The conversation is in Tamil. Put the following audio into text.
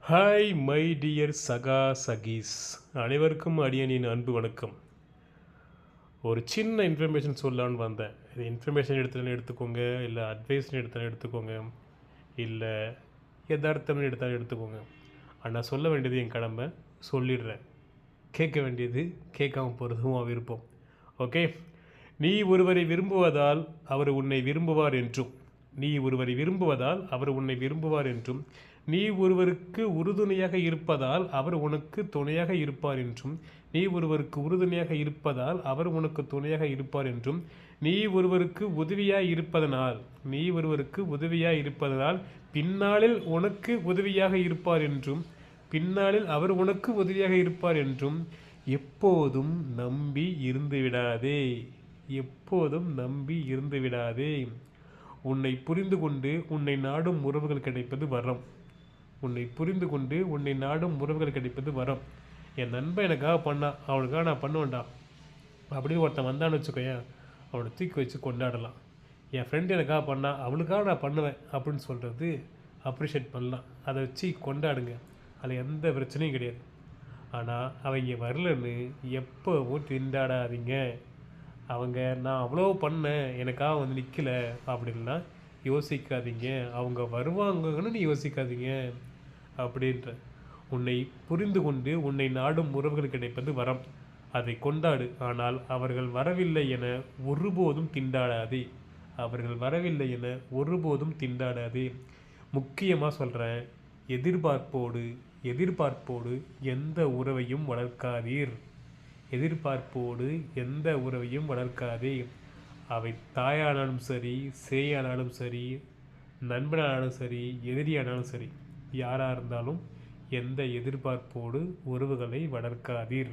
ஹாய் மை டியர் சகா சகீஸ், அனைவருக்கும் அடியனின் அன்பு வணக்கம். ஒரு சின்ன இன்ஃபர்மேஷன் சொல்லலான்னு வந்தேன். இது இன்ஃபர்மேஷன் எடுத்துக்கோங்க, இல்லை அட்வைஸ்னு எடுத்துக்கோங்க, இல்லை எதார்த்தம்னு எடுத்துக்கோங்க. ஆனால் சொல்ல வேண்டியது என் கடமை, சொல்லிடுறேன். கேட்க வேண்டியது கேட்காம போகிறதும் விருப்பம். ஓகே. நீ ஒருவரை விரும்புவதால் அவர் உன்னை விரும்புவார் என்றும், நீ ஒருவரை விரும்புவதால் அவர் உன்னை விரும்புவார் என்றும், நீ ஒருவருக்கு உறுதுணையாக இருப்பதால் அவர் உனக்கு துணையாக இருப்பார் என்றும், நீ ஒருவருக்கு உறுதுணையாக இருப்பதால் அவர் உனக்கு துணையாக இருப்பார் என்றும், நீ ஒருவருக்கு உதவியாய் இருப்பதனால் பின்னாளில் உனக்கு உதவியாக இருப்பார் என்றும், பின்னாளில் அவர் உனக்கு உதவியாக இருப்பார் என்றும் எப்போதும் நம்பி இருந்துவிடாதே. எப்போதும் நம்பி இருந்துவிடாதே. உன்னை புரிந்து கொண்டு உன்னை நாடும் உறவுகள் கிடைப்பது வரம். உன்னை புரிந்து கொண்டு உன்னை நாடும் உறவுகள் கிடைப்பது வரம். என் நண்பன் எனக்காக பண்ணான், அவனுக்காக நான் பண்ணுவேன்டா அப்படின்னு ஒருத்தன் வந்தான்னு வச்சுக்கோயேன், அவனை தூக்கி வச்சு கொண்டாடலாம். என் ஃப்ரெண்டு எனக்காக பண்ணான், அவனுக்காக நான் பண்ணுவேன் அப்படின்னு சொல்கிறது அப்ரிஷியேட் பண்ணலாம். அதை வச்சு கொண்டாடுங்க, அதில் எந்த பிரச்சனையும் கிடையாது. ஆனால் அவங்க வரலன்னு எப்போவும் திண்டாடாதீங்க. அவங்க நான் அவ்வளோ பண்ணேன், எனக்காக வந்து நிற்கலை அப்படின்லாம் யோசிக்காதீங்க. அவங்க வருவாங்கன்னு நீ யோசிக்காதீங்க அப்படின்ற. உன்னை புரிந்து கொண்டு உன்னை நாடும் உறவுகள் கிடைப்பது வரம், அதை கொண்டாடு. ஆனால் அவர்கள் வரவில்லை என ஒருபோதும் திண்டாடாதே. அவர்கள் வரவில்லை என ஒருபோதும் திண்டாடாதே. முக்கியமாக சொல்கிறேன், எதிர்பார்ப்போடு எந்த உறவையும் வளர்க்காதீர். எதிர்பார்ப்போடு எந்த உறவையும் வளர்க்காதே. அவை தாயானாலும் சரி, சேயானாலும் சரி, நண்பனானாலும் சரி, எதிரியானாலும் சரி, யாராக இருந்தாலும் எந்த எதிர்பார்ப்போடு உறவுகளை வளர்க்காதீர்.